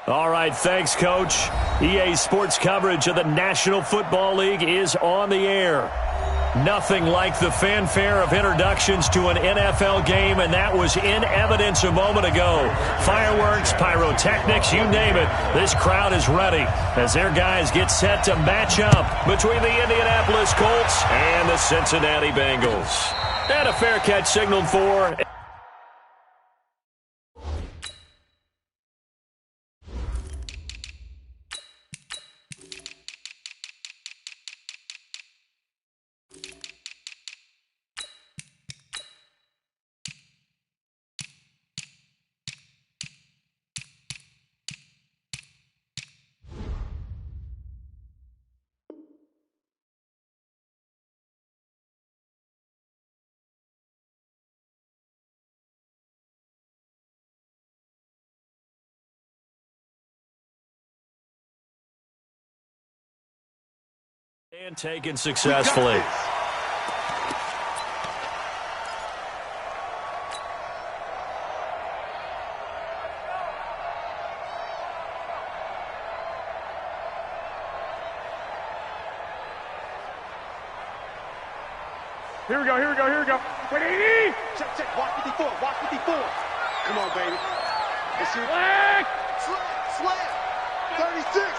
All right, thanks, Coach. EA Sports coverage of the National Football League is on the air. Nothing like the fanfare of introductions to an NFL game, and that was in evidence a moment ago. Fireworks, pyrotechnics, you name it. This crowd is ready as their guys get set to match up between the Indianapolis Colts and the Cincinnati Bengals. And a fair catch signaled for... And taken successfully. Here we go. Wait, 80! Check, watch 54. Come on, baby. Let's shoot. Slam! 36!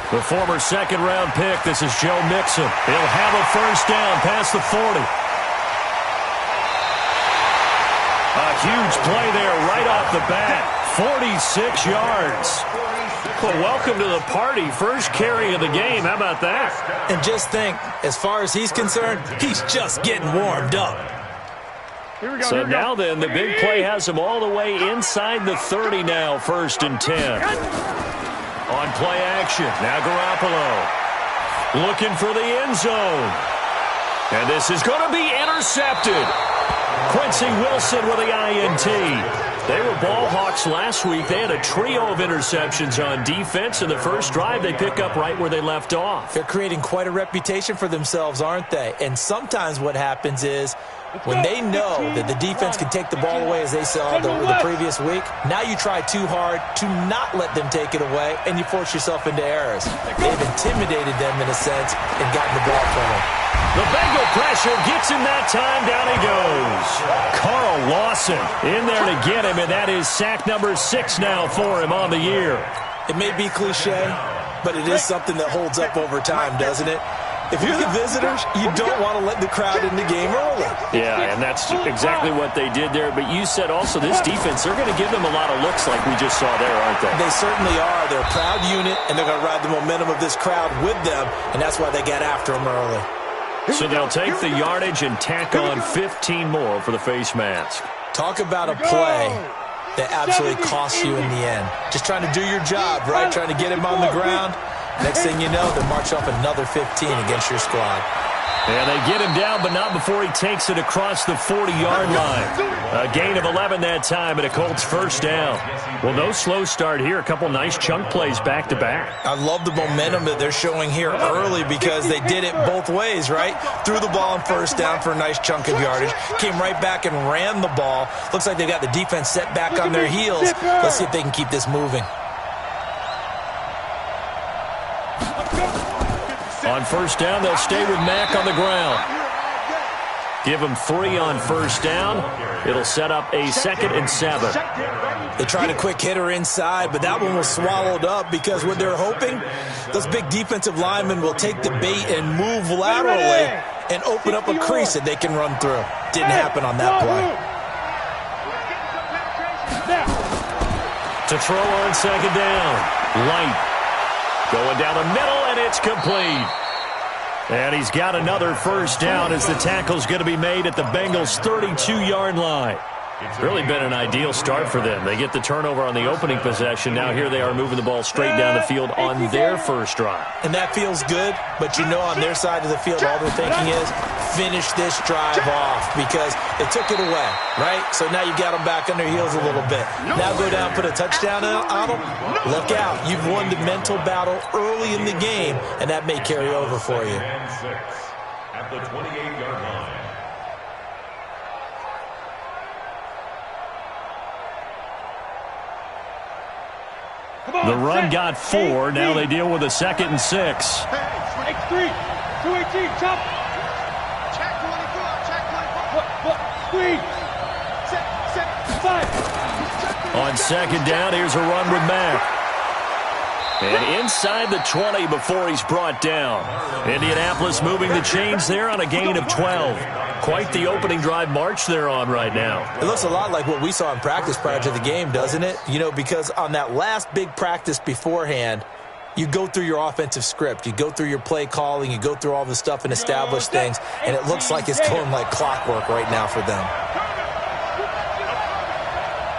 The former second-round pick, this is Joe Mixon. He'll have a first down past the 40. A huge play there right off the bat. 46 yards. Well, welcome to the party. First carry of the game. How about that? And just think, as far as he's concerned, he's just getting warmed up. So now then, the big play has him all the way inside the 30 now, 1st and 10. On play action, now Garoppolo looking for the end zone. And this is going to be intercepted. Quincy Wilson with the INT. They were ball hawks last week. They had a trio of interceptions on defense. In the first drive, they pick up right where they left off. They're creating quite a reputation for themselves, aren't they? And sometimes what happens is when they know that the defense can take the ball away, as they saw the previous week, now you try too hard to not let them take it away, and you force yourself into errors. They've intimidated them in a sense and gotten the ball from them. The Bengal pressure gets him that time. Down he goes. Carl Lawson in there to get him, and that is sack number 6 now for him on the year. It may be cliche, but it is something that holds up over time, doesn't it? If you're the visitors, you don't want to let the crowd in the game early. Yeah, and that's exactly what they did there. But you said also this defense, they're going to give them a lot of looks like we just saw there, aren't they? They certainly are. They're a proud unit, and they're going to ride the momentum of this crowd with them, and that's why they got after them early. So they'll take the yardage and tack on 15 more for the face mask. Talk about a play that absolutely costs you in the end. Just trying to do your job, right? Trying to get him on the ground. Next thing you know, they march off another 15 against your squad. And they get him down, but not before he takes it across the 40-yard line. A gain of 11 that time, and a Colts first down. Well, no slow start here. A couple nice chunk plays back-to-back. I love the momentum that they're showing here early because they did it both ways, right? Threw the ball on first down for a nice chunk of yardage. Came right back and ran the ball. Looks like they've got the defense set back on their heels. Let's see if they can keep this moving. On first down, they'll stay with Mack on the ground. Give him 3 on first down. It'll set up a 2nd and 7. They tried a quick hitter inside, but that one was swallowed up because what they're hoping, those big defensive linemen will take the bait and move laterally and open up a crease that they can run through. Didn't happen on that play. To throw on 2nd down. Light. Going down the middle, and it's complete. And he's got another first down as the tackle's going to be made at the Bengals' 32-yard line. Really been an ideal start for them. They get the turnover on the opening possession. Now here they are moving the ball straight down the field on their first drive. And that feels good, but you know on their side of the field all they're thinking is finish this drive off because they took it away, right? So now you got them back on their heels a little bit. Now go down, put a touchdown on them. Look out. You've won the mental battle early in the game, and that may carry over for you. At the 28-yard line. The run got 4. Now they deal with a 2nd and 6. X3, 218, chop. Check 24, check 24. 3, 7, 5. On 2nd down, here's a run with Mack. And inside the 20 before he's brought down. Indianapolis moving the chains there on a gain of 12. Quite the opening drive march they're on right now. It looks a lot like what we saw in practice prior to the game, doesn't it? You know, because on that last big practice beforehand, you go through your offensive script. You go through your play calling. You go through all the stuff and establish things. And it looks like it's going like clockwork right now for them.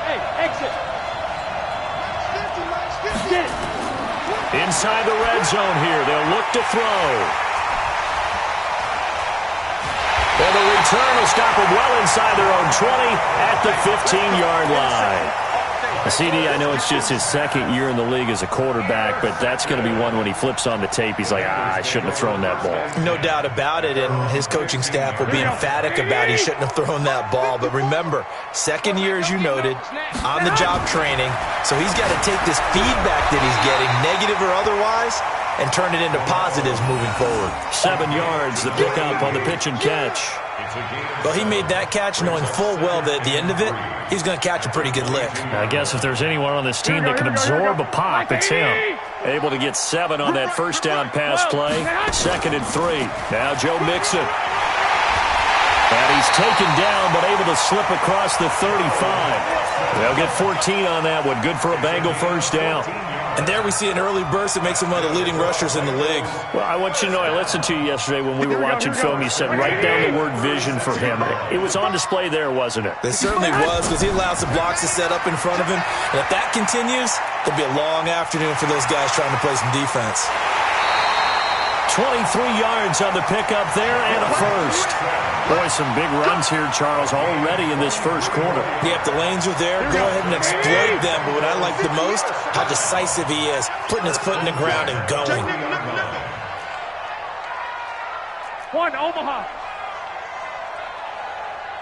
Hey, exit. Inside the red zone here. They'll look to throw. And the return will stop them well inside their own 20 at the 15-yard line. CD, I know it's just his 2nd year in the league as a quarterback, but that's going to be one when he flips on the tape. He's like, I shouldn't have thrown that ball. No doubt about it, and his coaching staff will be emphatic about he shouldn't have thrown that ball. But remember, 2nd year, as you noted, on-the-job training, so he's got to take this feedback that he's getting, negative or otherwise, and turn it into positives moving forward. 7 yards, the pickup on the pitch and catch. Well, he made that catch knowing full well that at the end of it, he's going to catch a pretty good lick. I guess if there's anyone on this team that can absorb a pop, it's him. Able to get 7 on that first down pass play. 2nd and 3. Now Joe Mixon. And he's taken down, but able to slip across the 35. They'll get 14 on that one. Good for a Bengal first down. And there we see an early burst that makes him one of the leading rushers in the league. Well, I want you to know, I listened to you yesterday when we were watching film. You said write down the word vision for him. It was on display there, wasn't it? It certainly was, because he allows the blocks to set up in front of him. And if that continues, it'll be a long afternoon for those guys trying to play some defense. 23 yards on the pickup there and a first. Boy, some big runs here, Charles, already in this first quarter. Yeah, if the lanes are there, go ahead and exploit them. But what I like the most, how decisive he is, putting his foot in the ground and going. 1, Omaha.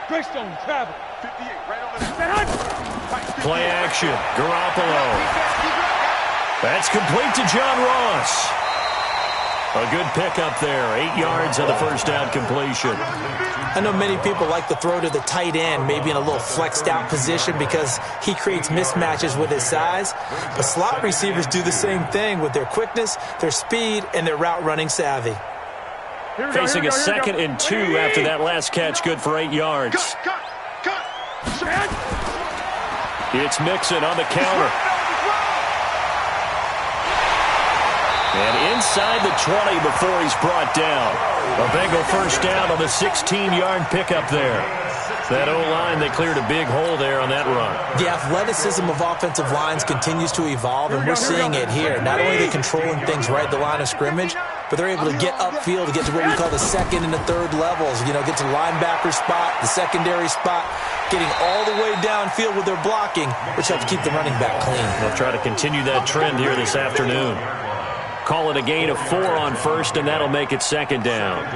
Greystone, travel. 58, right over there. Play action, Garoppolo. That's complete to John Ross. A good pickup there. 8 yards on the first down completion. I know many people like to throw to the tight end, maybe in a little flexed out position because he creates mismatches with his size. But slot receivers do the same thing with their quickness, their speed, and their route running savvy. Facing a 2nd and 2 after that last catch, good for 8 yards. It's Mixon on the counter. And inside the 20 before he's brought down. A Bengal first down on the 16-yard pickup there. That O-line, they cleared a big hole there on that run. The athleticism of offensive lines continues to evolve, and we're seeing it here. Not only are they controlling things right at the line of scrimmage, but they're able to get upfield to get to what we call the 2nd and the 3rd levels. You know, get to the linebacker spot, the secondary spot, getting all the way downfield with their blocking, which helps keep the running back clean. They'll try to continue that trend here this afternoon. Call it a gain of 4 on first, and that'll make it 2nd down.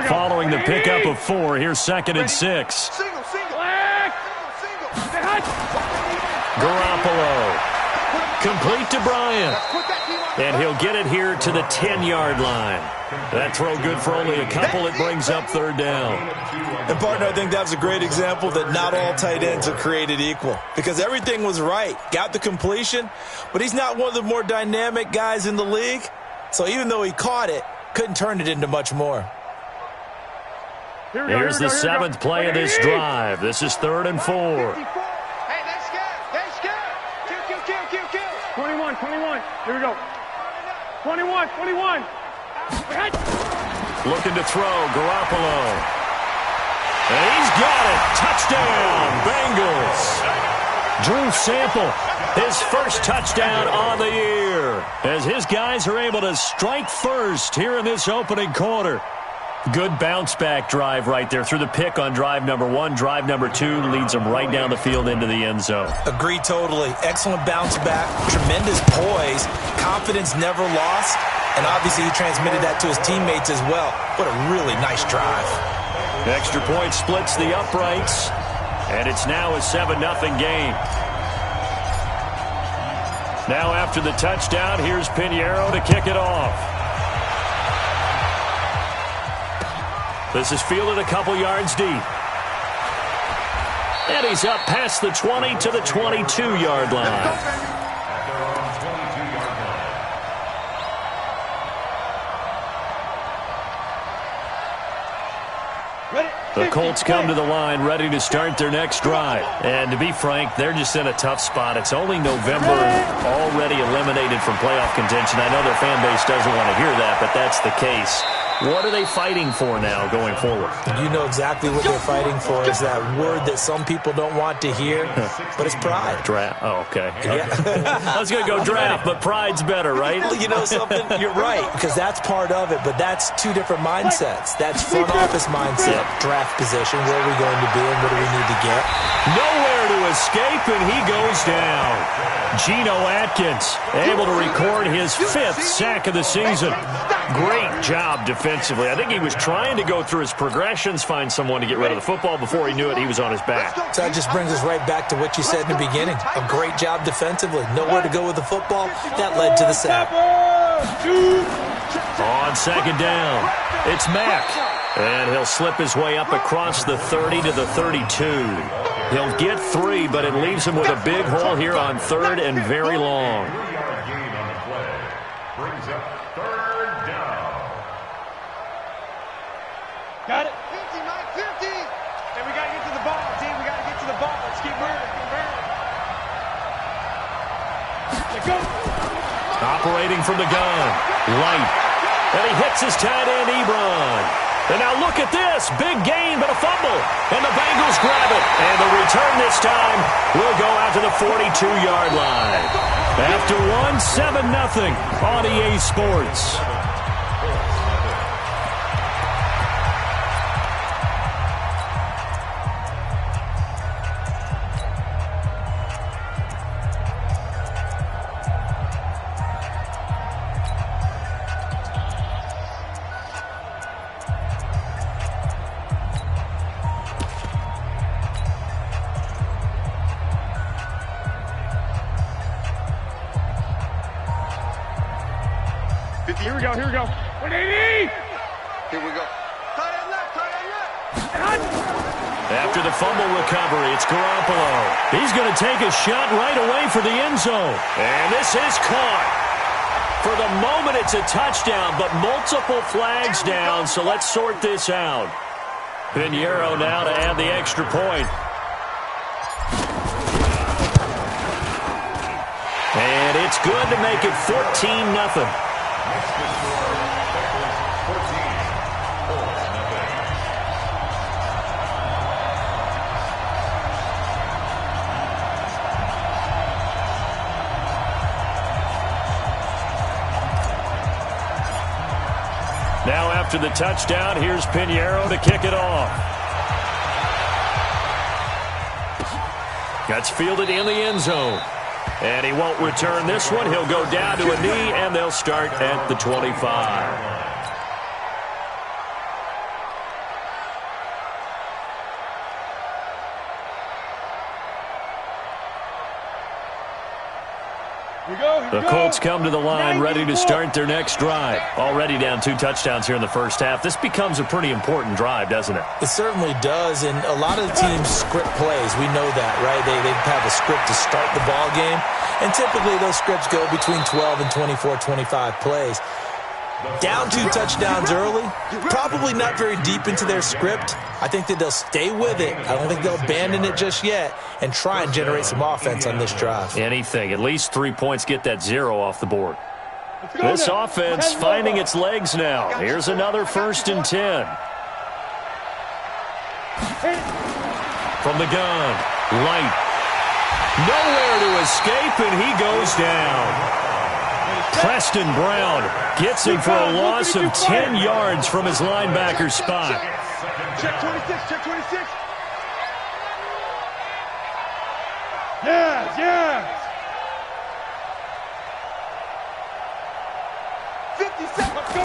Following the pickup of 4, here's 2nd and 6. Garoppolo. Complete to Bryant. And he'll get it here to the 10-yard line. That throw good for only a couple. It brings up 3rd down. And, partner, I think that's a great example that not all tight ends are created equal. Because everything was right. Got the completion. But he's not one of the more dynamic guys in the league. So even though he caught it, couldn't turn it into much more. Here's the 7th play of this drive. This is 3rd and 4. Hey, let's go. Let's go. Kill. 21. Here we go. 21. Looking to throw, Garoppolo. And he's got it. Touchdown, Bengals. Drew Sample, his first touchdown on the year, as his guys are able to strike first here in this opening quarter. Good bounce-back drive right there through the pick on drive number 1. Drive number 2 leads them right down the field into the end zone. Agree totally. Excellent bounce-back, tremendous poise, confidence never lost, and obviously he transmitted that to his teammates as well. What a really nice drive. Extra point splits the uprights, and it's now a 7-0 game. Now after the touchdown, here's Pinheiro to kick it off. This is fielded a couple yards deep. And he's up past the 20 to the 22-yard line. The Colts come to the line ready to start their next drive. And to be frank, they're just in a tough spot. It's only November, already eliminated from playoff contention. I know their fan base doesn't want to hear that, but that's the case. What are they fighting for now going forward? You know exactly what they're fighting for is that word that some people don't want to hear, but it's pride. Draft. Oh, okay. Yeah. I was going to go draft, but pride's better, right? Well, you know something? You're right, because that's part of it, but that's two different mindsets. That's front office mindset, draft position, where are we going to be and what do we need to get? Nowhere to escape, and he goes down. Geno Atkins able to record his 5th sack of the season. Great job defensively. I think he was trying to go through his progressions, find someone to get rid of the football. Before he knew it, he was on his back. So that just brings us right back to what you said in the beginning. A great job defensively. Nowhere to go with the football. That led to the sack. On second down, it's Mack. And he'll slip his way up across the 30 to the 32. He'll get 3, but it leaves him with a big hole here on 3rd and very long. Brings up 3rd down. Got it. 50, Mike, 50. And we got to get to the ball, team. We got to get to the ball. Let's keep moving. Let's go. Operating from the gun. Light. And he hits his tight end, Ebron. And now look at this. Big gain, but a fumble. And the Bengals grab it. And the return this time will go out to the 42-yard line. After one, 7-0 on EA Sports. Here we go, here we go. 180! Here we go. Tight end left, tight end left. After the fumble recovery, it's Garoppolo. He's going to take a shot right away for the end zone. And this is caught. For the moment, it's a touchdown, but multiple flags down, so let's sort this out. Pinheiro now to add the extra point. And it's good to make it 14-0. Now after the touchdown, here's Pinheiro to kick it off. That's fielded in the end zone. And he won't return this one. He'll go down to a knee, and they'll start at the 25. The Colts come to the line ready to start their next drive. Already down 2 touchdowns here in the first half. This becomes a pretty important drive, doesn't it? It certainly does, and a lot of the teams script plays. We know that, right? They have a script to start the ball game, and typically those scripts go between 12 and 24, 25 plays. Down 2 touchdowns early, probably not very deep into their script. I think that they'll stay with it. I don't think they'll abandon it just yet and try and generate some offense on this drive. Anything. At least 3 points, get that 0 off the board. This offense finding its legs now. Here's another 1st and 10. From the gun, Light. Nowhere to escape, and he goes down. Preston Brown gets him for a loss of 10 yards from his linebacker spot. Check 26, check 26. Yes, yes. 57, let's go.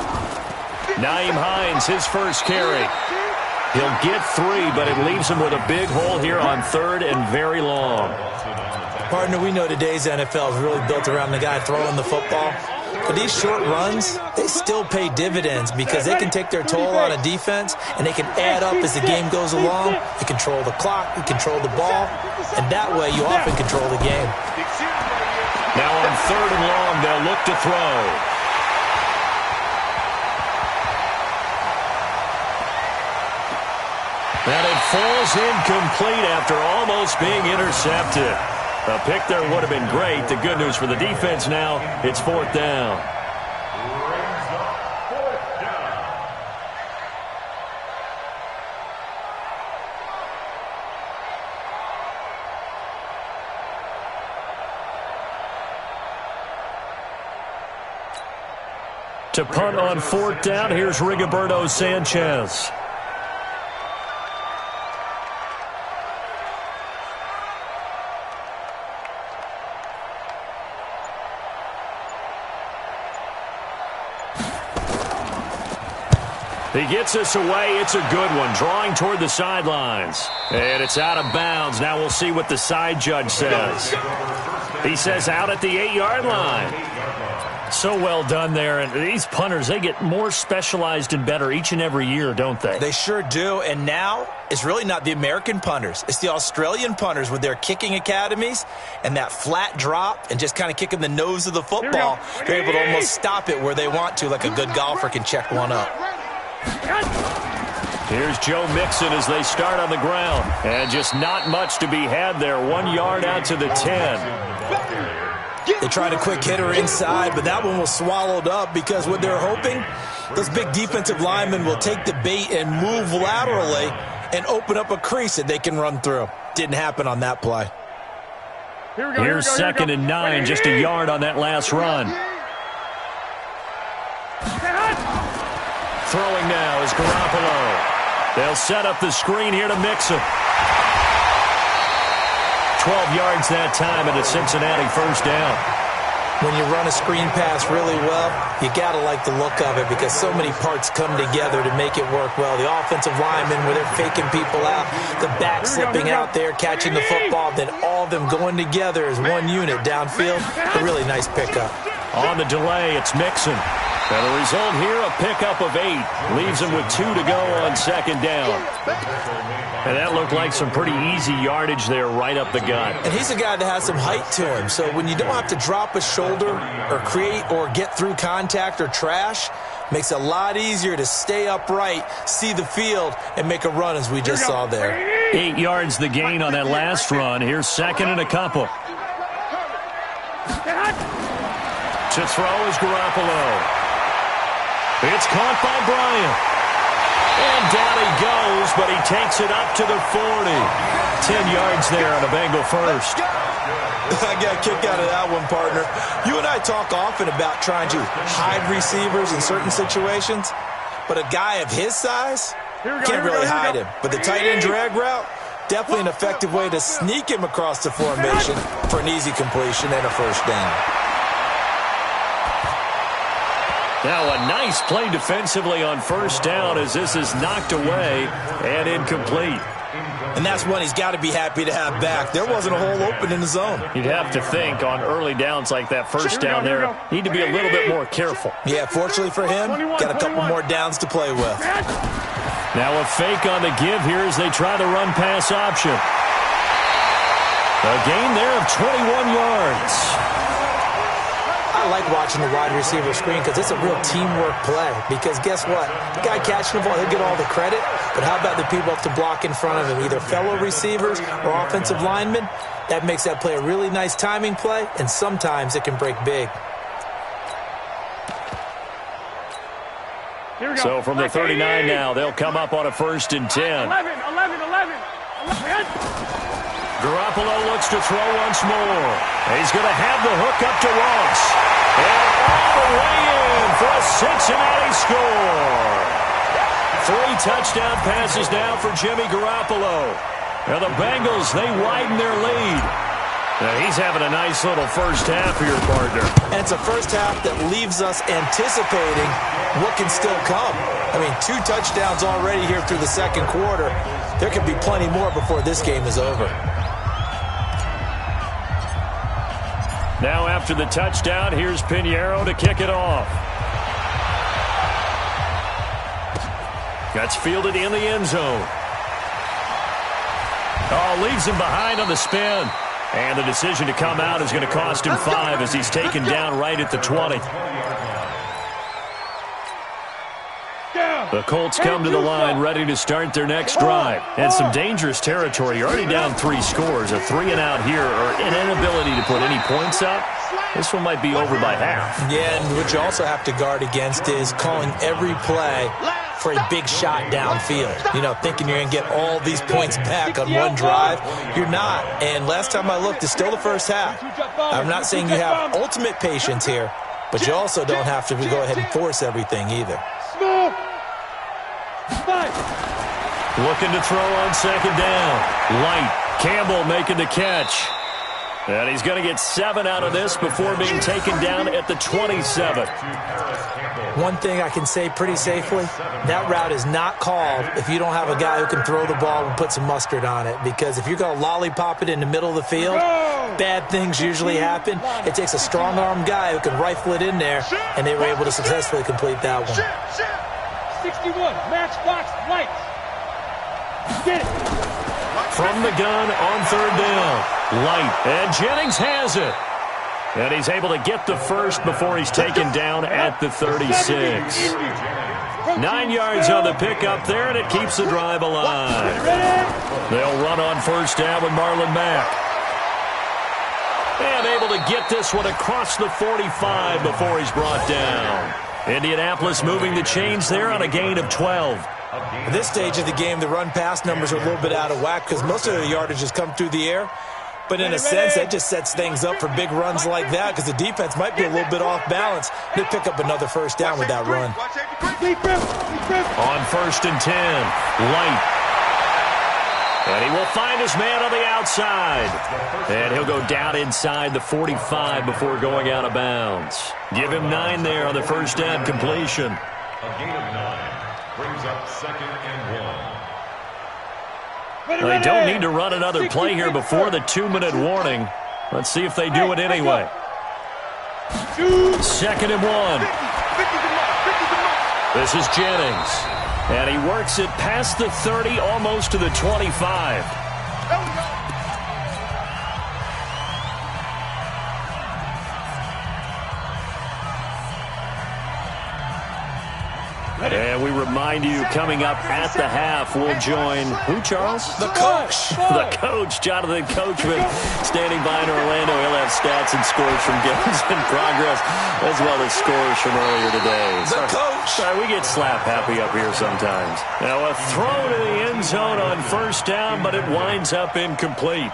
Nyheim Hines, his first carry. He'll get 3, but it leaves him with a big hole here on 3rd and very long. Partner, we know today's NFL is really built around the guy throwing the football. But these short runs, they still pay dividends because they can take their toll on a defense and they can add up as the game goes along. You control the clock, you control the ball, and that way you often control the game. Now on 3rd and long, they'll look to throw. And it falls incomplete after almost being intercepted. A pick there would have been great. The good news for the defense now, it's 4th down. To punt on 4th down, here's Rigoberto Sanchez. He gets us away. It's a good one. Drawing toward the sidelines. And it's out of bounds. Now we'll see what the side judge says. He says out at the 8-yard line. So well done there. And these punters, they get more specialized and better each and every year, don't they? They sure do. And now it's really not the American punters. It's the Australian punters with their kicking academies and that flat drop and just kind of kicking the nose of the football. They're able to almost stop it where they want to, like a good golfer can check one up. Here's Joe Mixon as they start on the ground. And just not much to be had there. 1 yard out to the 10. They tried a quick hitter inside, but that one was swallowed up because what they're hoping, those big defensive linemen will take the bait and move laterally and open up a crease that they can run through. Didn't happen on that play. Here's 2nd and 9, just a yard on that last run. Throwing now is Garoppolo. They'll set up the screen here to Mixon. 12 yards that time and a Cincinnati 1st down. When you run a screen pass really well, you got to like the look of it because so many parts come together to make it work well. The offensive linemen, where they're faking people out, the back slipping out there, catching the football, then all of them going together as one unit downfield. A really nice pickup. On the delay, it's Mixon. And the result here, a pickup of 8. Leaves him with 2 to go on 2nd down. And that looked like some pretty easy yardage there right up the gut. And he's a guy that has some height to him. So when you don't have to drop a shoulder or create or get through contact or trash, makes it a lot easier to stay upright, see the field, and make a run as we just saw there. 8 yards the gain on that last run. Here's 2nd and a couple. To throw is Garoppolo. It's caught by Bryant. And down he goes, but he takes it up to the 40. 10 yards there on a Bengal 1st. I got a kick out of that one, partner. You and I talk often about trying to hide receivers in certain situations, but a guy of his size can't really hide him. But the tight end drag route, definitely an effective way to sneak him across the formation for an easy completion and a 1st down. Now a nice play defensively on 1st down as this is knocked away and incomplete. And that's one he's got to be happy to have back. There wasn't a hole open in the zone. You'd have to think on early downs like that 1st down there, need to be a little bit more careful. Yeah, fortunately for him, got a couple more downs to play with. Now a fake on the give here as they try the run-pass option. A gain there of 21 yards. I like watching the wide receiver screen because it's a real teamwork play. Because guess what? The guy catching the ball, he'll get all the credit. But how about the people up to block in front of him, either fellow receivers or offensive linemen? That makes that play a really nice timing play, and sometimes it can break big. So from the 39 now, they'll come up on a 1st and 10. 11. Garoppolo looks to throw once more. He's going to have the hook up to Ross. And all the way in for a Cincinnati score. 3 touchdown passes now for Jimmy Garoppolo. Now the Bengals, they widen their lead. Now he's having a nice little 1st half here, partner. And it's a 1st half that leaves us anticipating what can still come. I mean, 2 touchdowns already here through the 2nd quarter. There could be plenty more before this game is over. Now after the touchdown, here's Pinheiro to kick it off. That's fielded in the end zone. Oh, leaves him behind on the spin. And the decision to come out is going to cost him 5 as he's taken down right at the 20. The Colts come to the line ready to start their next drive. And some dangerous territory. You're already down 3 scores. A 3-and-out here or an inability to put any points up. This one might be over by half. Yeah, and what you also have to guard against is calling every play for a big shot downfield. You know, thinking you're going to get all these points back on one drive. You're not. And last time I looked, it's still the first half. I'm not saying you have ultimate patience here, but you also don't have to go ahead and force everything either. Looking to throw on second down. Light. Campbell making the catch. And he's going to get 7 out of this before being taken down at the 27. One thing I can say pretty safely, that route is not called if you don't have a guy who can throw the ball and put some mustard on it. Because if you're going to lollipop it in the middle of the field, bad things usually happen. It takes a strong-arm guy who can rifle it in there, and they were able to successfully complete that one. 61, matchbox lights. Get it. From the gun on third down. Light. And Jennings has it. And he's able to get the first before he's taken down at the 36. 9 yards on the pickup there, and it keeps the drive alive. They'll run on first down with Marlon Mack. And able to get this one across the 45 before he's brought down. Indianapolis moving the chains there on a gain of 12. At this stage of the game, the run-pass numbers are a little bit out of whack because most of the yardage has come through the air. But in a sense, that just sets things up for big runs like that because the defense might be a little bit off balance. They pick up another first down with that run. On first and 10, Light. And he will find his man on the outside. And he'll go down inside the 45 before going out of bounds. Give him 9 there on the first down completion. A gain of 9 brings up second and 1. Well, they don't need to run another play here before the 2-minute warning. Let's see if they do it anyway. Second and 1. This is Jennings. And he works it past the 30, almost to the 25. And we remind you, coming up at the half, we'll join who, Charles? The coach. The coach, Jonathan Coachman, standing by in Orlando. He'll have stats and scores from games in progress, as well as scores from earlier today. The coach. Sorry, we get slap happy up here sometimes. Now a throw to the end zone on first down, but it winds up incomplete.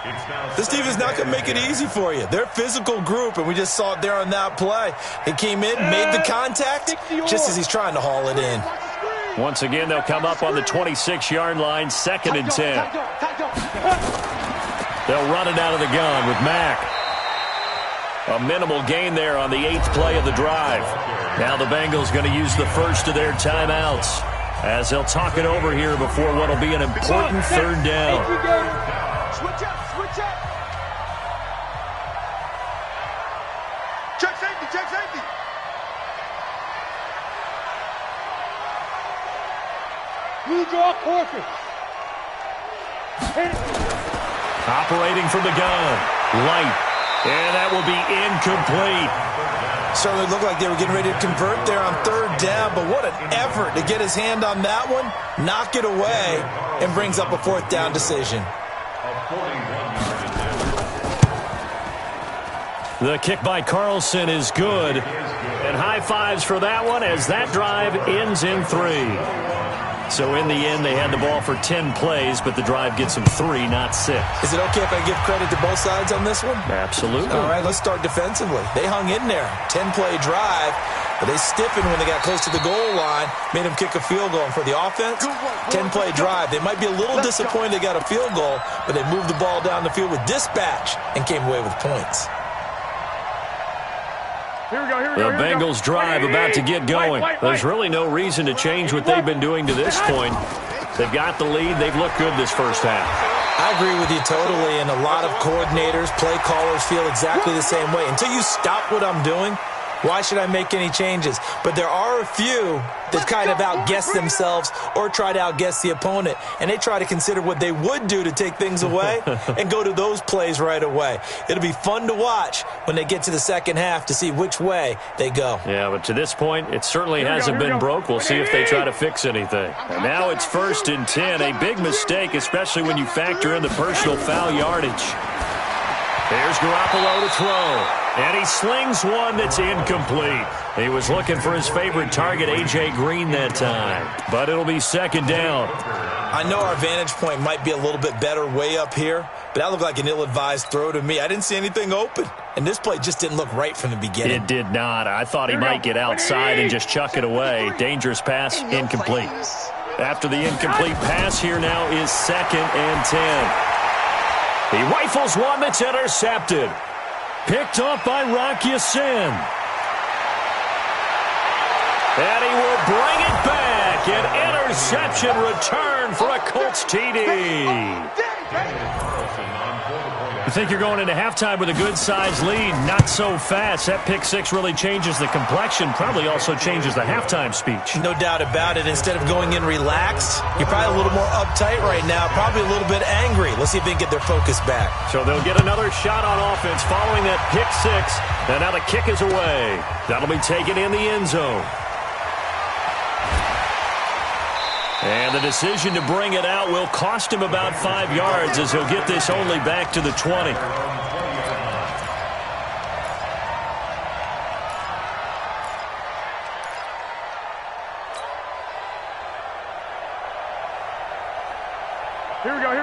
This team is not going to make it easy for you. They're a physical group, and we just saw it there on that play. He came in, made the contact, just as he's trying to haul it in. Once again, they'll come up on the 26-yard line, second and 10. They'll run it out of the gun with Mack. A minimal gain there on the 8th play of the drive. Now the Bengals going to use the first of their timeouts as they'll talk it over here before what will be an important third down. Switch up, switch up. Check safety, check safety. We draw portrait. Operating from the gun. Light. And that will be incomplete. Certainly looked like they were getting ready to convert there on third down, but what an effort to get his hand on that one, knock it away, and brings up a fourth down decision. The kick by Carlson is good. And high fives for that one as that drive ends in 3. So in the end, they had the ball for 10 plays, but the drive gets them 3, not 6. Is it okay if I give credit to both sides on this one? Absolutely. All right, let's start defensively. They hung in there. 10-play drive, but they stiffened when they got close to the goal line, made them kick a field goal. And for the offense, 10-play drive. They might be a little disappointed they got a field goal, but they moved the ball down the field with dispatch and came away with points. The Bengals drive about to get going. There's really no reason to change what they've been doing to this point. They've got the lead. They've looked good this first half. I agree with you totally, and a lot of coordinators, play callers feel exactly the same way. Until you stop what I'm doing, why should I make any changes? But there are a few that kind of outguess themselves or try to outguess the opponent, and they try to consider what they would do to take things away and go to those plays right away. It'll be fun to watch when they get to the second half to see which way they go. Yeah, but to this point, it certainly hasn't been broke. We'll see if they try to fix anything. And now it's 1st and 10, a big mistake, especially when you factor in the personal foul yardage. Here's Garoppolo to throw. And he slings one that's incomplete. He was looking for his favorite target, A.J. Green, that time. But it'll be 2nd down. I know our vantage point might be a little bit better way up here, but that looked like an ill-advised throw to me. I didn't see anything open. And this play just didn't look right from the beginning. It did not. I thought he might get outside and just chuck it away. Dangerous pass, incomplete. After the incomplete pass, here now is 2nd and 10. He rifles one that's intercepted. Picked up by Rock Ya-Sin. And he will bring it back. An interception return for a Colts TD. You think you're going into halftime with a good-sized lead. Not so fast. That pick six really changes the complexion. Probably also changes the halftime speech. No doubt about it. Instead of going in relaxed, you're probably a little more uptight right now. Probably a little bit angry. Let's see if they can get their focus back. So they'll get another shot on offense following that pick six. And now the kick is away. That'll be taken in the end zone. And the decision to bring it out will cost him about 5 yards as he'll get this only back to the 20.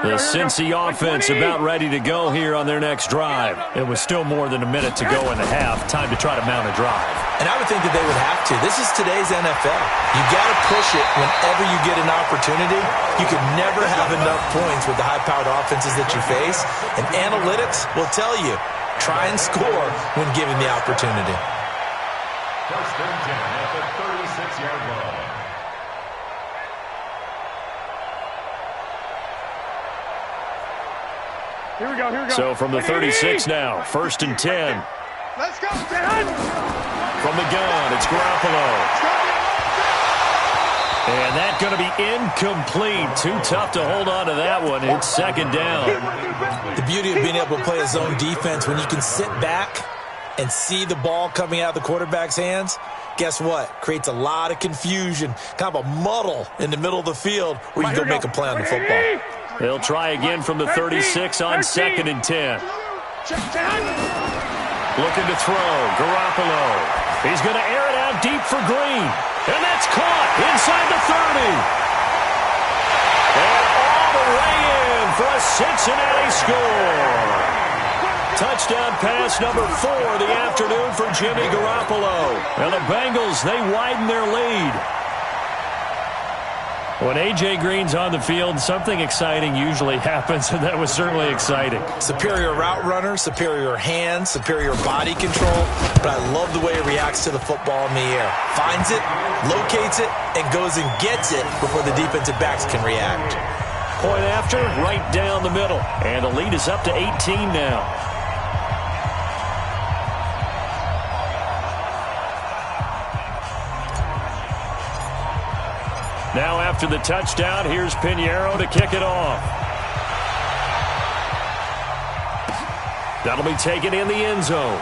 The Cincy offense about ready to go here on their next drive. It was still more than a minute to go in the half. Time to try to mount a drive. And I would think that they would have to. This is today's NFL. You got to push it whenever you get an opportunity. You can never have enough points with the high-powered offenses that you face. And analytics will tell you, try and score when given the opportunity. 1st and 10 at the 36-yard line. Here we go. So from the 36 now, 1st and 10. Let's go, From the gun, it's Garoppolo. And that's going to be incomplete. Too tough to hold on to that one. It's 2nd down. The beauty of being able to play a zone defense when you can sit back and see the ball coming out of the quarterback's hands, guess what? Creates a lot of confusion, kind of a muddle in the middle of the field where you can go make a play on the football. They'll try again from the 36 on 2nd and 10. Looking to throw. Garoppolo. He's going to air it out deep for Green. And that's caught inside the 30. And all the way in for a Cincinnati score. Touchdown pass number 4 of the afternoon for Jimmy Garoppolo. And the Bengals, they widen their lead. When A.J. Green's on the field, something exciting usually happens, and that was certainly exciting. Superior route runner, superior hands, superior body control, but I love the way he reacts to the football in the air. Finds it, locates it, and goes and gets it before the defensive backs can react. Point after, right down the middle, and the lead is up to 18 now. Now after the touchdown, here's Pinheiro to kick it off. That'll be taken in the end zone.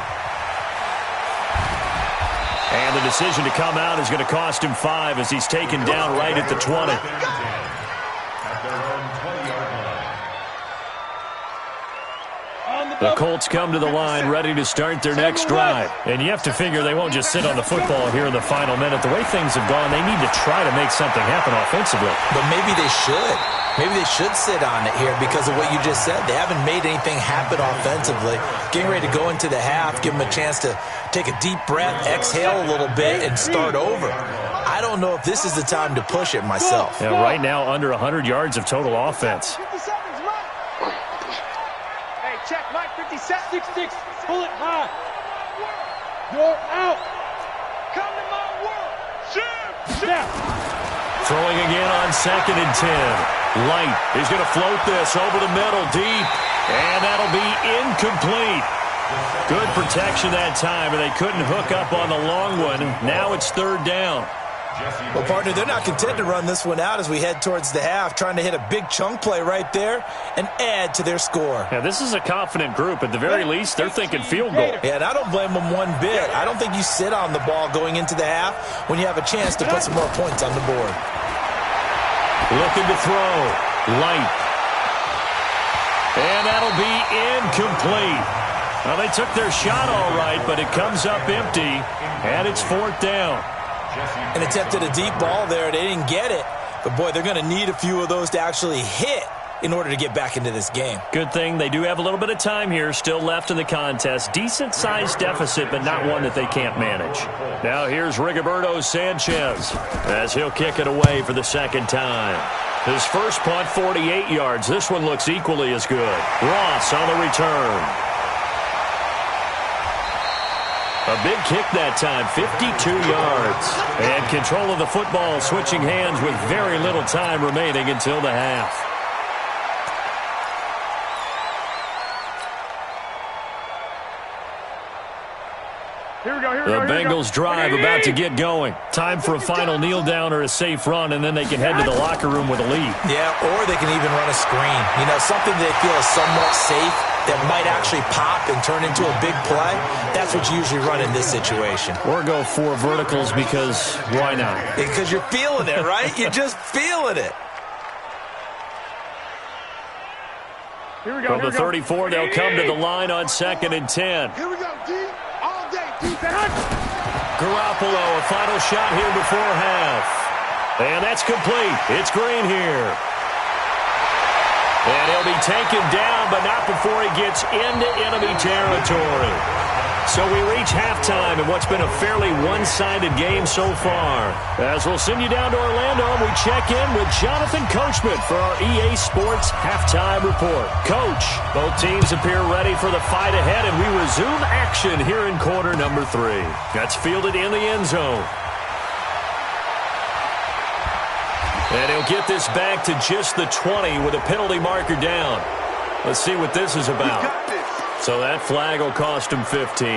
And the decision to come out is going to cost him 5 as he's taken down right at the 20. The Colts come to the line ready to start their next drive. And you have to figure they won't just sit on the football here in the final minute. The way things have gone, they need to try to make something happen offensively. But maybe they should. Maybe they should sit on it here because of what you just said. They haven't made anything happen offensively. Getting ready to go into the half, give them a chance to take a deep breath, exhale a little bit, and start over. I don't know if this is the time to push it myself. Yeah, right now under 100 yards of total offense. Check, Mike, 56. Pull it high. You're out. Come to my world. Shoot. Throwing again on 2nd and 10. Light is going to float this over the middle, deep, and that'll be incomplete. Good protection that time, and they couldn't hook up on the long one. Now it's third down. Well, partner, they're not content to run this one out as we head towards the half, trying to hit a big chunk play right there and add to their score. Yeah, this is a confident group. At the very least, they're thinking field goal. Yeah, and I don't blame them one bit. I don't think you sit on the ball going into the half when you have a chance to put some more points on the board. Looking to throw. Light. And that'll be incomplete. Well, they took their shot all right, but it comes up empty, and it's fourth down. And attempted a deep ball there. They didn't get it. But, boy, they're going to need a few of those to actually hit in order to get back into this game. Good thing they do have a little bit of time here still left in the contest. Decent-sized deficit, but not one that they can't manage. Now here's Rigoberto Sanchez as he'll kick it away for the second time. His first punt, 48 yards. This one looks equally as good. Ross on the return. A big kick that time, 52 yards. And control of the football, switching hands with very little time remaining until the half. The Bengals drive about to get going. Time for a final kneel down or a safe run, and then they can head to the locker room with a lead. Yeah, or they can even run a screen. You know, something they feel is somewhat safe that might actually pop and turn into a big play. That's what you usually run in this situation. Or go 4 verticals because why not? Because you're feeling it, right? You're just feeling it. Here we go. From the 34, they'll come to the line on 2nd and 10. Here we go, D. All day, D. Garoppolo, a final shot here before half. And that's complete. It's Green here. And he'll be taken down, but not before he gets into enemy territory. So we reach halftime in what's been a fairly one-sided game so far. As we'll send you down to Orlando, and we check in with Jonathan Coachman for our EA Sports Halftime Report. Coach, both teams appear ready for the fight ahead, and we resume action here in quarter number 3. That's fielded in the end zone. And he'll get this back to just the 20 with a penalty marker down. Let's see what this is about. So that flag will cost him 15.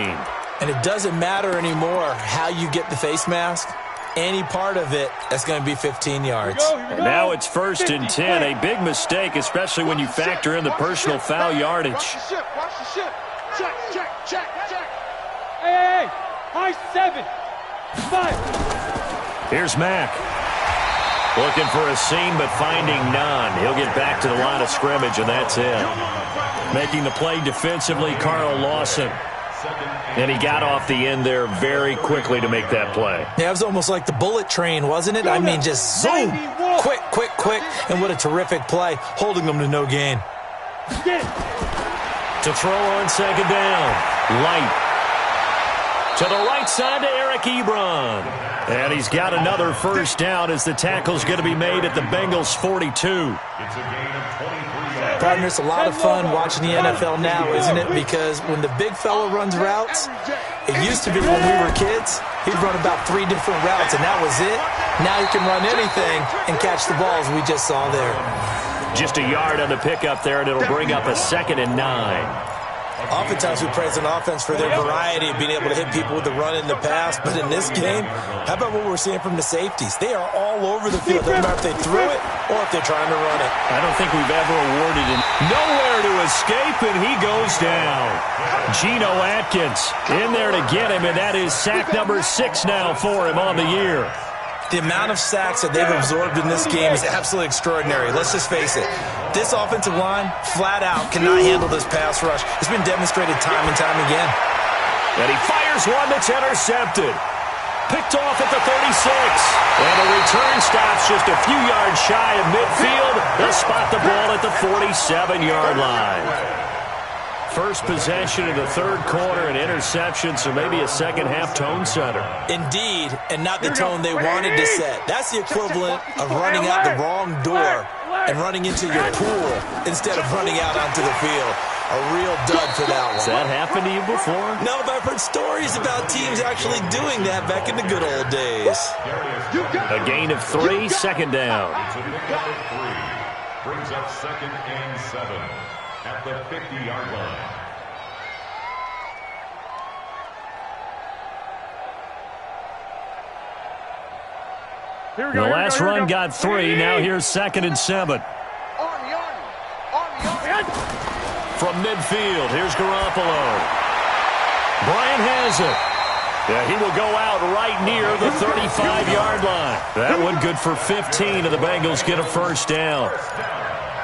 And it doesn't matter anymore how you get the face mask. Any part of it, that's going to be 15 yards. And now it's 1st and 10. A big mistake, especially when you factor in the personal foul yardage. Watch the ship. Watch the ship. Check, check, check, check. Hey, high 7. 5. Here's Mack. Looking for a seam, but finding none. He'll get back to the line of scrimmage, and that's it. Making the play defensively, Carl Lawson. And he got off the end there very quickly to make that play. Yeah, it was almost like the bullet train, wasn't it? I mean, just zoom. Quick, quick, quick. And what a terrific play, holding them to no gain. To throw on 2nd down. Light. To the right side to Eric Ebron. And he's got another first down as the tackle's going to be made at the Bengals' 42. Partner, it's a lot of fun watching the NFL now, isn't it? Because when the big fella runs routes, it used to be when we were kids, he'd run about 3 different routes, and that was it. Now he can run anything and catch the balls we just saw there. Just a yard on the pickup there, and it'll bring up a 2nd and 9. Oftentimes we praise an offense for their variety of being able to hit people with the run in the pass, but in this game, how about what we're seeing from the safeties? They are all over the field. Doesn't matter if they threw it or if they're trying to run it. I don't think we've ever awarded him nowhere to escape, and he goes down. Geno Atkins in there to get him, and that is sack number 6 now for him on the year. The amount of sacks that they've absorbed in this game is absolutely extraordinary. Let's just face it. This offensive line, flat out, cannot handle this pass rush. It's been demonstrated time and time again. And he fires one that's intercepted. Picked off at the 36. And the return stops just a few yards shy of midfield. They'll spot the ball at the 47-yard line. First possession of the 3rd quarter, an interception, so maybe a second-half tone setter. Indeed, and not the tone they wanted to set. That's the equivalent of running out the wrong door and running into your pool instead of running out onto the field. A real dud for that one. Has that happened to you before? No, but I've heard stories about teams actually doing that back in the good old days. A gain of 3, 2nd down. Brings up 2nd and 7 at the 50-yard line. The last run got 3. Now here's 2nd and 7. From midfield, here's Garoppolo. Bryant has it. Yeah, he will go out right near the 35-yard line. That one good for 15, and the Bengals get a first down.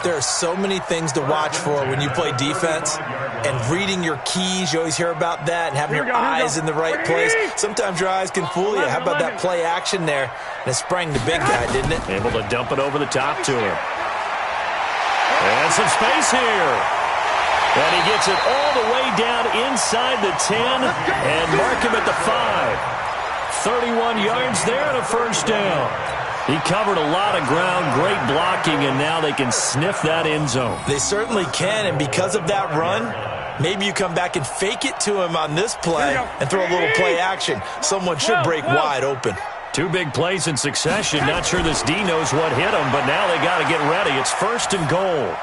There are so many things to watch for when you play defense, and reading your keys, you always hear about that, and having your eyes in the right place. Sometimes your eyes can fool you. How about that play action there? And it sprang the big guy, didn't it? Able to dump it over the top to him. And some space here. And he gets it all the way down inside the 10 and mark him at the 5. 31 yards there and a first down. He covered a lot of ground, great blocking, and now they can sniff that end zone. They certainly can, and because of that run, maybe you come back and fake it to him on this play and throw a little play action. Someone should break wide open. 2 big plays in succession. Not sure this D knows what hit him, but now they got to get ready. It's 1st and goal.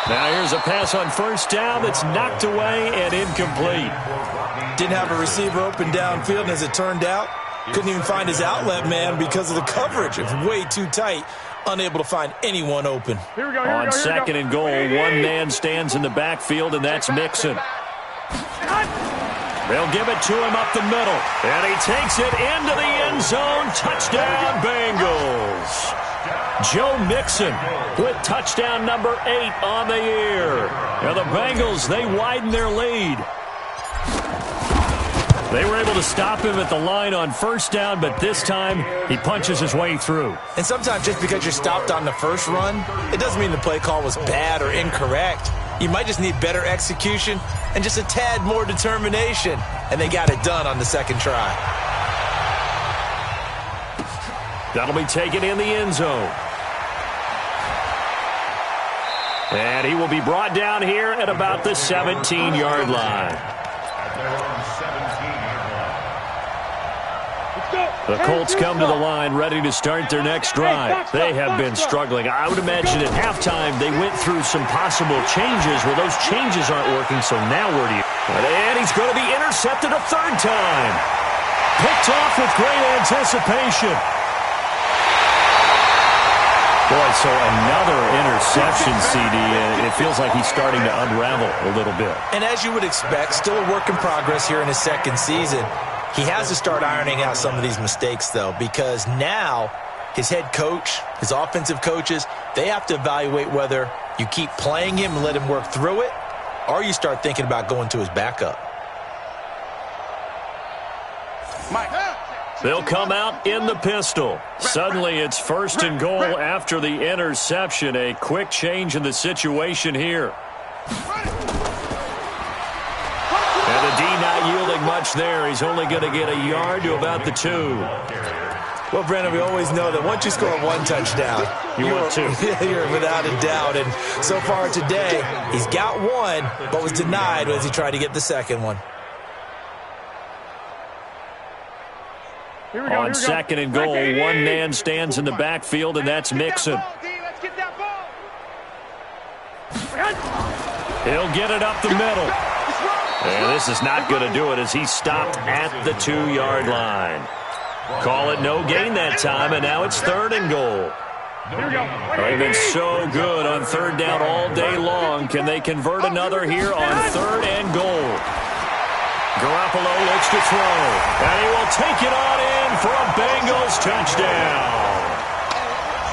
Now here's a pass on first down that's knocked away and incomplete. Didn't have a receiver open downfield, and as it turned out, couldn't even find his outlet man because of the coverage. It's way too tight, unable to find anyone open. On 2nd and goal, one man stands in the backfield, and that's Mixon. They'll give it to him up the middle, and he takes it into the end zone. Touchdown, Bengals. Joe Mixon with touchdown number 8 on the year. Now the Bengals, they widen their lead. They were able to stop him at the line on first down, but this time he punches his way through. And sometimes just because you're stopped on the first run, it doesn't mean the play call was bad or incorrect. You might just need better execution and just a tad more determination. And they got it done on the second try. That'll be taken in the end zone. And he will be brought down here at about the 17-yard line. The Colts come to the line ready to start their next drive. They have been struggling. I would imagine at halftime they went through some possible changes. Well, those changes aren't working, so now where do you... And he's going to be intercepted a 3rd time. Picked off with great anticipation. Boy, so another interception, CD. It feels like he's starting to unravel a little bit. And as you would expect, still a work in progress here in his 2nd season. He has to start ironing out some of these mistakes, though, because now his head coach, his offensive coaches, they have to evaluate whether you keep playing him and let him work through it, or you start thinking about going to his backup. They'll come out in the pistol. Suddenly it's 1st and goal after the interception. A quick change in the situation here. And the D not yielding much there. He's only going to get a yard to about the 2. Well, Brandon, we always know that once you score 1 touchdown, want 2. You're without a doubt. And so far today, he's got 1, but was denied as he tried to get the 2nd one. On 2nd and goal, one man stands in the backfield, and that's Mixon. He'll get it up the middle. And this is not going to do it as he's stopped at the 2-yard line. Call it no gain that time, and now it's 3rd and goal. They've been so good on 3rd down all day long. Can they convert another here on 3rd and goal? Garoppolo looks to throw, and he will take it on in for a Bengals touchdown.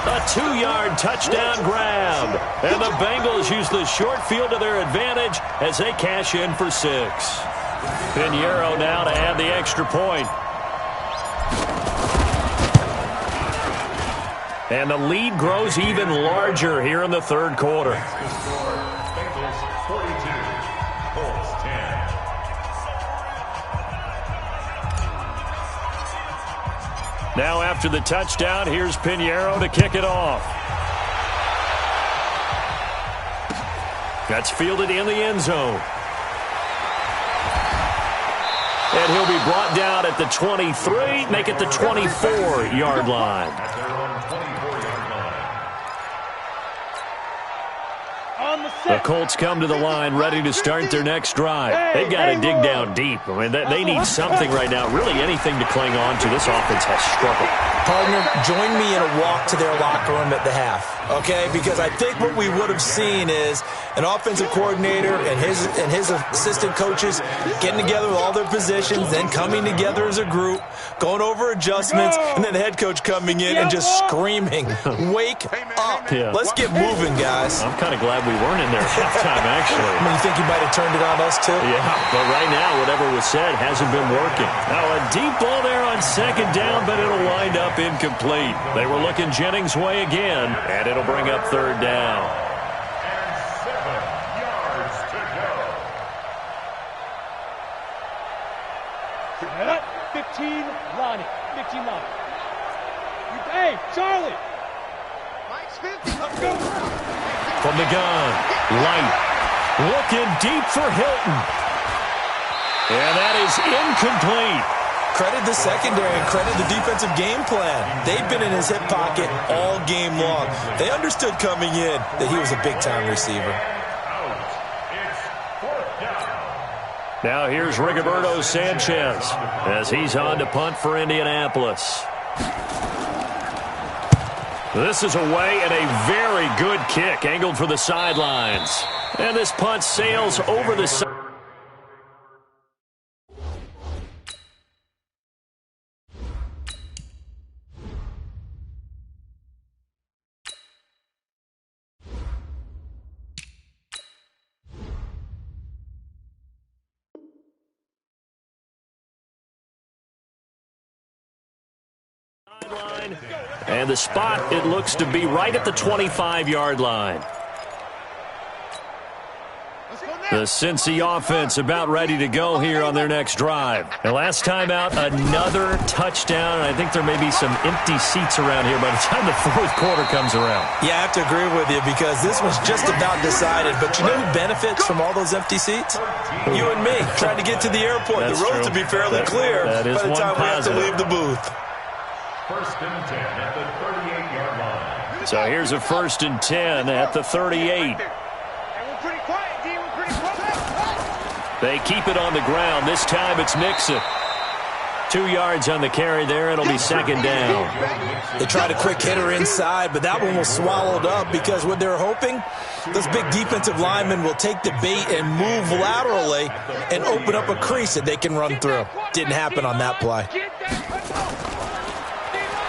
A 2-yard touchdown grab, and the Bengals use the short field to their advantage as they cash in for 6. Pinheiro now to add the extra point. And the lead grows even larger here in the 3rd quarter. Bengals 42, Colts 10. Now after the touchdown, here's Pinheiro to kick it off. That's fielded in the end zone. And he'll be brought down at the 23, make it the 24-yard line. The Colts come to the line ready to start their next drive. They've got to dig down deep. I mean, they need something right now, really anything to cling on to. This offense has struggled. Partner, join me in a walk to their locker room at the half, okay? Because I think what we would have seen is an offensive coordinator and his assistant coaches getting together with all their positions, then coming together as a group, going over adjustments, and then the head coach coming in and just screaming, "Wake up. Yeah. Let's get moving, guys." I'm kind of glad we weren't in there at halftime, actually. I mean, you think he might have turned it on us, too? Yeah, but right now, whatever was said hasn't been working. Now, a deep ball there on second down, but it'll wind up incomplete. They were looking Jennings' way again, and it'll bring up third down. And 7 yards to go. 15, Lonnie. 15, Lonnie. Hey, Charlie. Mike's 50. Let's go. From the gun, Light. Looking deep for Hilton. And that is incomplete. Credit the secondary and credit the defensive game plan. They've been in his hip pocket all game long. They understood coming in that he was a big-time receiver. Out. It's 4th down. Now here's Rigoberto Sanchez as he's on to punt for Indianapolis. This is away and a very good kick angled for the sidelines. And this punt sails over the side. And the spot, it looks to be right at the 25-yard line. The Cincy offense about ready to go here on their next drive. And last time out, another touchdown. And I think there may be some empty seats around here by the time the fourth quarter comes around. Yeah, I have to agree with you because this was just about decided. But you know who benefits from all those empty seats? You and me, trying to get to the airport. That's the roads true. to be fairly clear that is by the time one we have to positive. leave the booth. 1st and 10 at the 38-yard line. So here's a 1st and 10 at the 38. They keep it on the ground. This time it's Mixon. 2 yards on the carry there. It'll be second down. They tried a quick hitter inside, but that one was swallowed up because what they're hoping, those big defensive linemen will take the bait and move laterally and open up a crease that they can run through. Didn't happen on that play.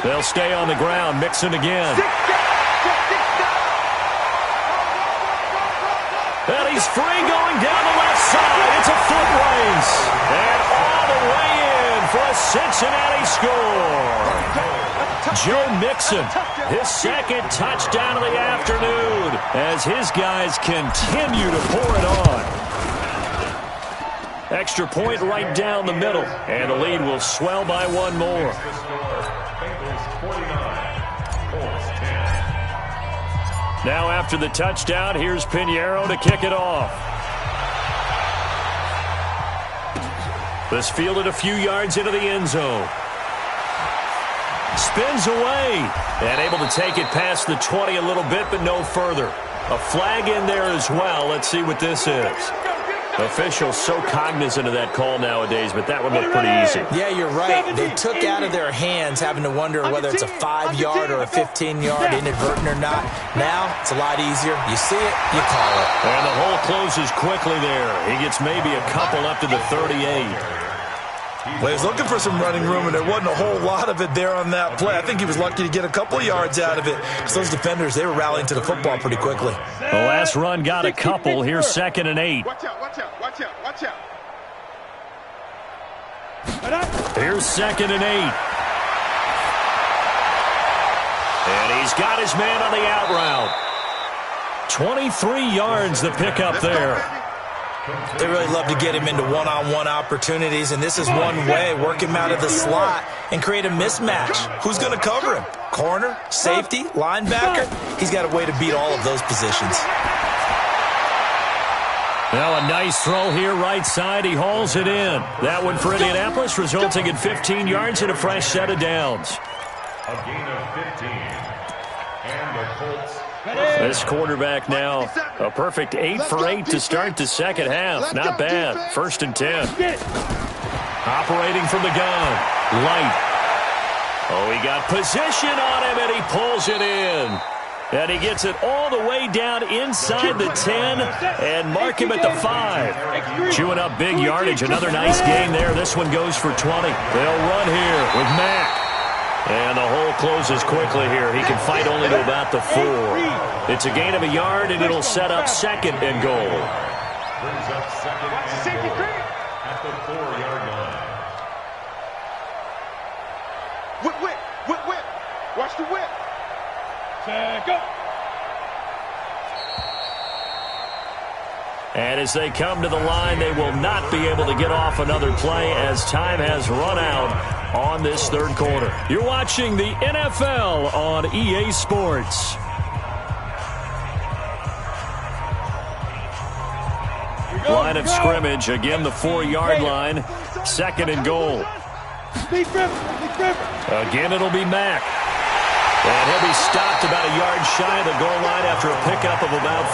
They'll stay on the ground. Mixon again. And he's free going down the left side. It's a foot race. And all the way in for a Cincinnati score. Joe Mixon, his second touchdown of the afternoon as his guys continue to pour it on. Extra point right down the middle. And the lead will swell by one more. Now after the touchdown, here's Pinheiro to kick it off. This fielded a few yards into the end zone. Spins away. And able to take it past the 20 a little bit, but no further. A flag in there as well. Let's see what this is. Officials so cognizant of that call nowadays, but that would look pretty easy. Yeah, you're right. They took out of their hands having to wonder whether it's a 5-yard or a 15-yard inadvertent or not. Now, it's a lot easier. You see it, you call it. And the hole closes quickly there. He gets maybe a couple up to the 38. Well, he was looking for some running room, and there wasn't a whole lot of it there on that play. I think he was lucky to get a couple yards out of it because those defenders, they were rallying to the football pretty quickly. The last run got a couple. Here's 2nd and 8. Watch out, watch out, watch out, watch out. Here's 2nd and 8. And he's got his man on the out route. 23 yards the pickup there. They really love to get him into one-on-one opportunities, and this is one way, work him out of the slot and create a mismatch. Who's going to cover him? Corner, safety, linebacker? He's got a way to beat all of those positions. Now a nice throw here right side. He hauls it in. That one for Indianapolis, resulting in 15 yards and a fresh set of downs. A gain of 15. And the Colts This quarterback now a perfect 8 for 8 to start the second half. Not bad. 1st and 10. Operating from the gun. Light. Oh, he got position on him, and he pulls it in. And he gets it all the way down inside the 10 and mark him at the 5. Chewing up big yardage. Another nice gain there. This one goes for 20. They'll run here with Mack. And the hole closes quickly here. He can fight only to about the 4. It's a gain of a yard, and it'll set up 2nd and goal. Brings up 2nd and goal at the 4-yard line. Whip. Watch the whip. Go. And as they come to the line, they will not be able to get off another play as time has run out on this 3rd quarter. You're watching the NFL on EA Sports. Line of scrimmage, again the 4-yard line, 2nd and goal. Again, it'll be Mack. And he'll be stopped about a yard shy of the goal line after a pickup of about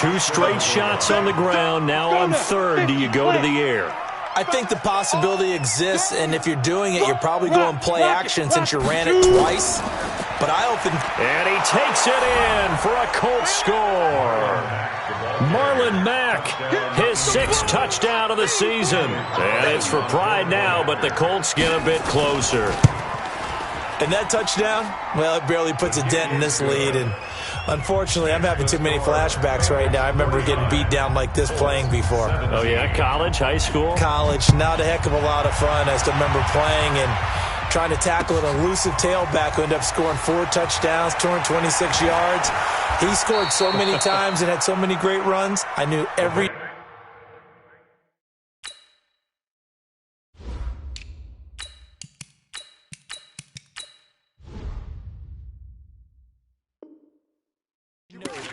3. 2 straight shots on the ground. Now on 3rd, do you go to the air? I think the possibility exists, and if you're doing it, you're probably going play action since you ran it twice. But I open. And he takes it in for a Colts score. Marlon Mack, his 6th touchdown of the season. And it's for pride now, but the Colts get a bit closer. And that touchdown, well, it barely puts a dent in this lead. And unfortunately, I'm having too many flashbacks right now. I remember getting beat down like this playing before. Oh, yeah? College, high school? College. Not a heck of a lot of fun. I still remember playing and trying to tackle an elusive tailback who ended up scoring 4 touchdowns, 226 yards. He scored so many times and had so many great runs. I knew every...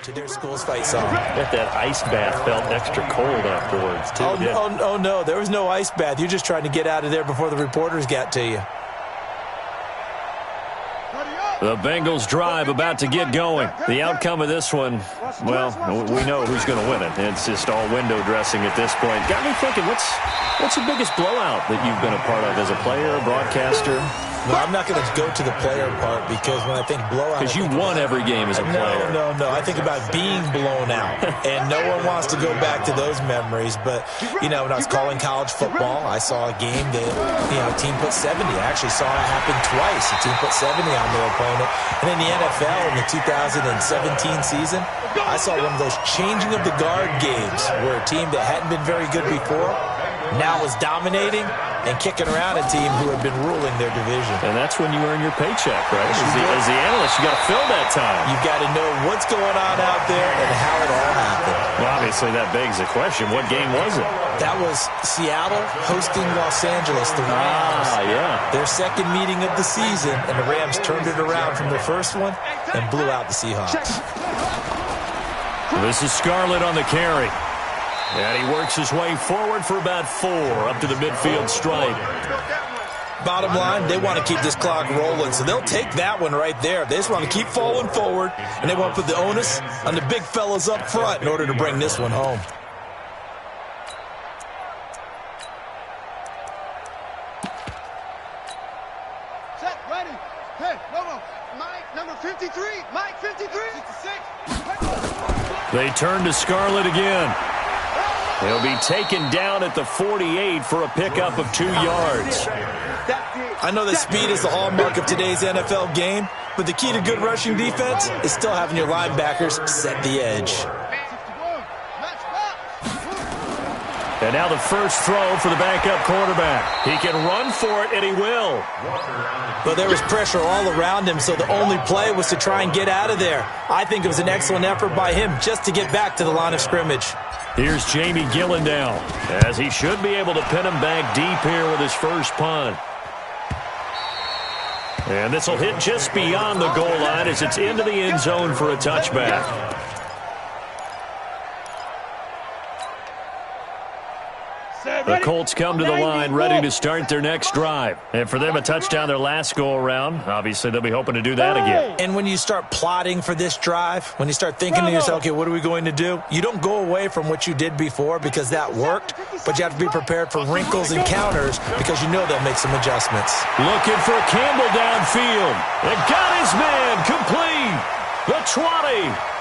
to their school's fight song. Bet that ice bath felt extra cold afterwards, too. Oh, no, there was no ice bath. You're just trying to get out of there before the reporters got to you. The Bengals drive about to get going. The outcome of this one, well, we know who's going to win it. It's just all window dressing at this point. Got me thinking, what's the biggest blowout that you've been a part of as a player, broadcaster? Well, I'm not going to go to the player part because when I think blowout... Because you won every game as a player. No. I think about being blown out. And no one wants to go back to those memories. But, when I was calling college football, I saw a game that, a team put 70. I actually saw it happen twice. A team put 70 on their opponent. And in the NFL in the 2017 season, I saw one of those changing of the guard games where a team that hadn't been very good before now was dominating and kicking around a team who had been ruling their division. And that's when you earn your paycheck, right? As the analyst, you got to fill that time. You've got to know what's going on out there and how it all happened. Well, obviously, that begs the question, what game was it? That was Seattle hosting Los Angeles, the Rams. Yeah. Their 2nd meeting of the season, and the Rams turned it around from the first one and blew out the Seahawks. This is Scarlett on the carry. And he works his way forward for about 4 up to the midfield stripe. Bottom line, they want to keep this clock rolling, so they'll take that one right there. They just want to keep falling forward, and they want to put the onus on the big fellas up front in order to bring this one home. Set, ready. Hey, no. Mike, number 53. Mike, 53. 66. They turn to Scarlett again. He'll be taken down at the 48 for a pickup of 2 yards. I know that speed is the hallmark of today's NFL game, but the key to good rushing defense is still having your linebackers set the edge. And now the first throw for the backup quarterback. He can run for it, and he will. But there was pressure all around him, so the only play was to try and get out of there. I think it was an excellent effort by him just to get back to the line of scrimmage. Here's Jamie Gillendow, as he should be able to pin him back deep here with his first punt. And this will hit just beyond the goal line as it's into the end zone for a touchback. The Colts come to the line ready to start their next drive. And for them, a touchdown their last go-around. Obviously, they'll be hoping to do that again. And when you start plotting for this drive, when you start thinking to yourself, okay, what are we going to do? You don't go away from what you did before because that worked, but you have to be prepared for wrinkles and counters because you know they'll make some adjustments. Looking for Campbell downfield. And got his man complete. The 20.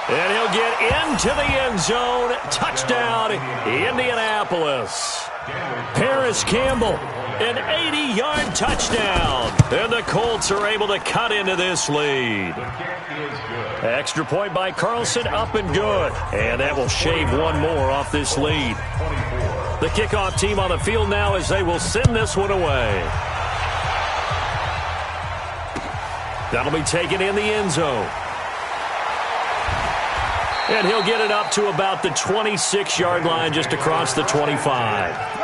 And he'll get into the end zone. Touchdown, Indianapolis. Paris Campbell, an 80-yard touchdown. And the Colts are able to cut into this lead. Extra point by Carlson, up and good. And that will shave one more off this lead. The kickoff team on the field now as they will send this one away. That'll be taken in the end zone. And he'll get it up to about the 26-yard line, just across the 25.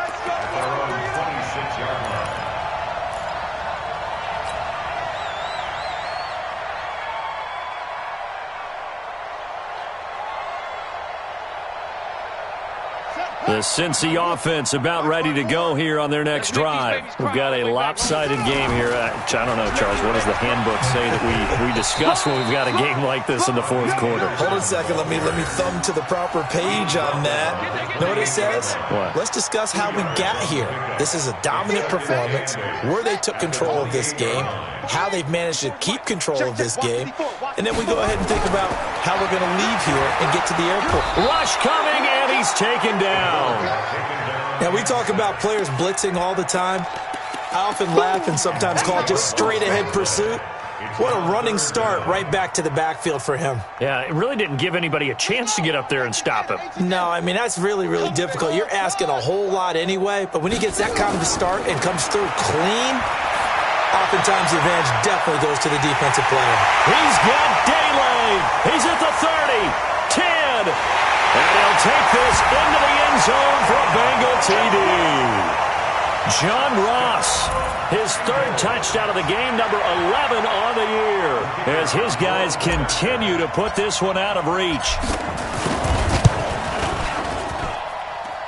The Cincy offense about ready to go here on their next drive. We've got a lopsided game here. I don't know, Charles, what does the handbook say that we discuss when we've got a game like this in the fourth quarter? Hold on a second. Let me thumb to the proper page on that. Know what it says? What? Let's discuss how we got here. This is a dominant performance, where they took control of this game, how they've managed to keep control of this game, and then we go ahead and think about how we're going to leave here and get to the airport. Rush coming, and he's taken down. Now, we talk about players blitzing all the time. I often laugh and sometimes call it just straight-ahead pursuit. What a running start right back to the backfield for him. Yeah, it really didn't give anybody a chance to get up there and stop him. No, I mean, that's really, really difficult. You're asking a whole lot anyway, but when he gets that kind of a start and comes through clean, oftentimes the advantage definitely goes to the defensive player. He's got daylight. He's at the 30, 10. And he'll take this into the end zone for a Bengal TD. John Ross, his third touchdown of the game, number 11 on the year, as his guys continue to put this one out of reach.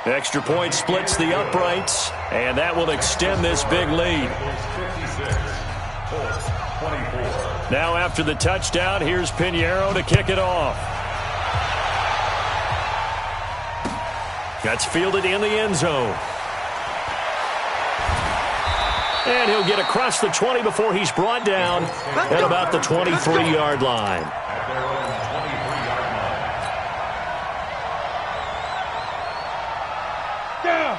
Extra point splits the uprights, and that will extend this big lead. Now after the touchdown, here's Pinheiro to kick it off. That's fielded in the end zone. And he'll get across the 20 before he's brought down at about the 23-yard line.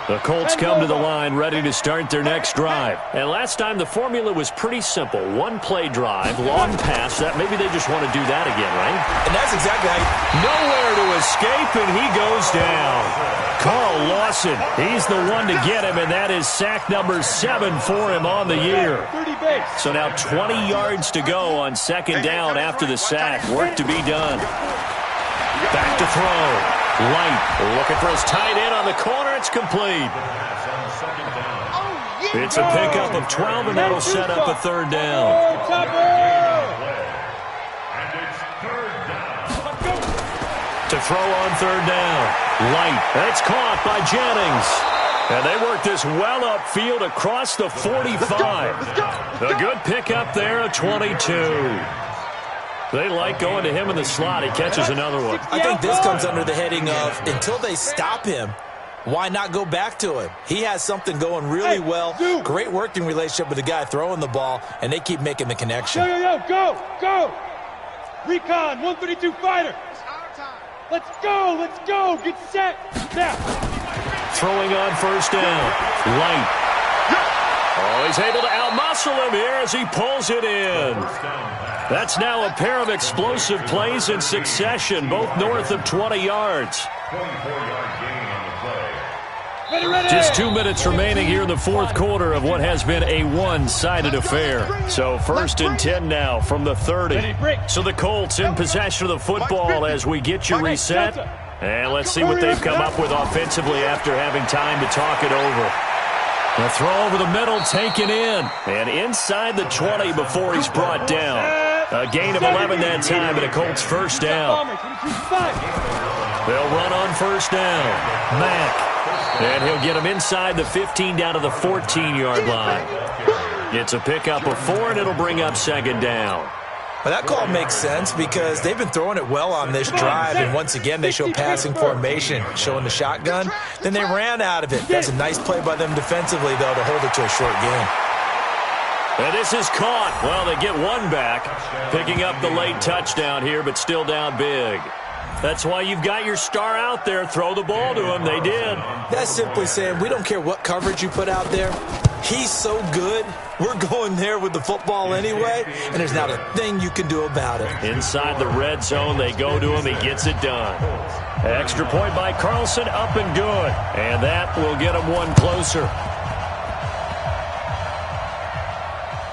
The Colts come to the line ready to start their next drive. And last time the formula was pretty simple. One play drive, long pass. That maybe they just want to do that again, right? And that's exactly how nowhere to escape, and he goes down. Carl Lawson, he's the one to get him, and that is sack number 7 for him on the year. So now 20 yards to go on second down after the sack. Work to be done. Back to throw. Light looking for his tight end on the corner. It's complete. It's a pickup of 12, and that'll set up a third down. To throw on third down. Light. That's caught by Jennings. And they work this well upfield across the 45. A good pickup there at 22. They like going to him in the slot. He catches another one. I think this comes under the heading of, until they stop him, why not go back to him? He has something going really well. Great working relationship with the guy throwing the ball, and they keep making the connection. Go! Recon, 132 fighter. Let's go. Get set. Now. Throwing on first down. Light. Oh, he's able to outmuscle him here as he pulls it in. That's now a pair of explosive plays in succession, both north of 20 yards. Just 2 minutes remaining here in the fourth quarter of what has been a one-sided affair. So first and 10 now from the 30. So the Colts in possession of the football as we get you reset. And let's see what they've come up with offensively after having time to talk it over. The throw over the middle taken in. And inside the 20 before he's brought down. A gain of 11 that time, and a Colts first down. They'll run on first down. Mack. And he'll get him inside the 15 down to the 14-yard line. It's a pickup of 4, and it'll bring up second down. Well, that call makes sense because they've been throwing it well on this drive, and once again they show passing formation, showing the shotgun. Then they ran out of it. That's a nice play by them defensively, though, to hold it to a short game. And this is caught. Well, they get one back, picking up the late touchdown here, but still down big. That's why you've got your star out there. Throw the ball to him. They did. That's simply saying we don't care what coverage you put out there. He's so good, we're going there with the football anyway, and there's not a thing you can do about it. Inside the red zone, they go to him. He gets it done. Extra point by Carlson, up and good. And that will get him one closer.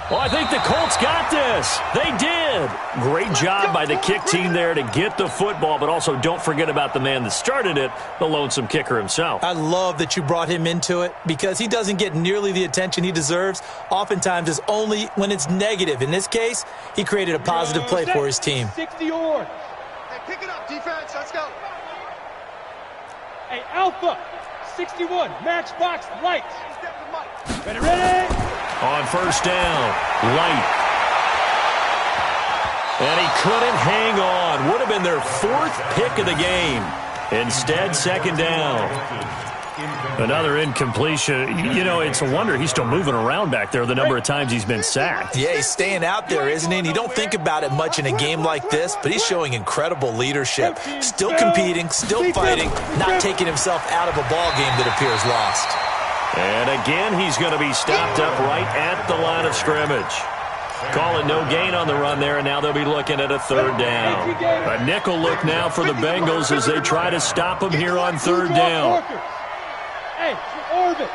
Well, I think the Colts got this. They did. Great job by the kick team there to get the football, but also don't forget about the man that started it, the lonesome kicker himself. I love that you brought him into it because he doesn't get nearly the attention he deserves. Oftentimes it's only when it's negative. In this case, he created a positive play for his team. 60-yard. Hey, pick it up, defense. Let's go. Hey, Alpha, 61, matchbox lights. Step to Mike. Ready? On first down, Light. And he couldn't hang on. Would have been their 4th pick of the game. Instead, second down. Another incompletion. You know, it's a wonder he's still moving around back there the number of times he's been sacked. Yeah, he's staying out there, isn't he? And you don't think about it much in a game like this, but he's showing incredible leadership. Still competing, still fighting, not taking himself out of a ball game that appears lost. And again, he's going to be stopped up right at the line of scrimmage. Call it no gain on the run there, and now they'll be looking at a third down. A nickel look now for the Bengals as they try to stop him here on third down. Hey, orbit.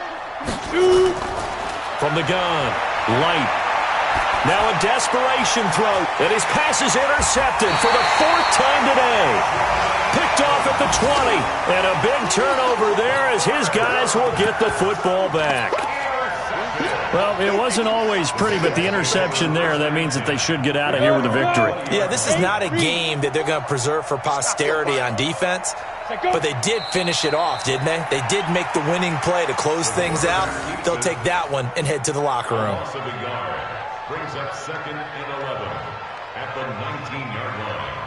Shoot. From the gun, Light. Now a desperation throw, and his pass is intercepted for the 4th time today. Picked off at the 20, and a big turnover there as his guys will get the football back. Well, it wasn't always pretty, but the interception there, that means that they should get out of here with a victory. Yeah, this is not a game that they're going to preserve for posterity on defense, but they did finish it off, didn't they? They did make the winning play to close things out. They'll take that one and head to the locker room. Brings up second and 11 at the 19-yard line.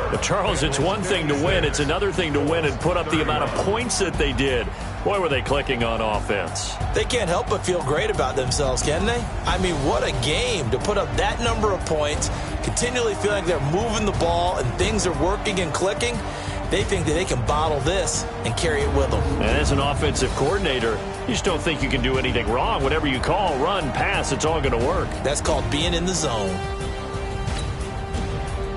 But Charles, it's one thing to win. It's another thing to win and put up the amount of points that they did. Boy, were they clicking on offense. They can't help but feel great about themselves, can they? I mean, what a game to put up that number of points, continually feeling like they're moving the ball and things are working and clicking. They think that they can bottle this and carry it with them. And as an offensive coordinator, you just don't think you can do anything wrong. Whatever you call, run, pass, it's all going to work. That's called being in the zone.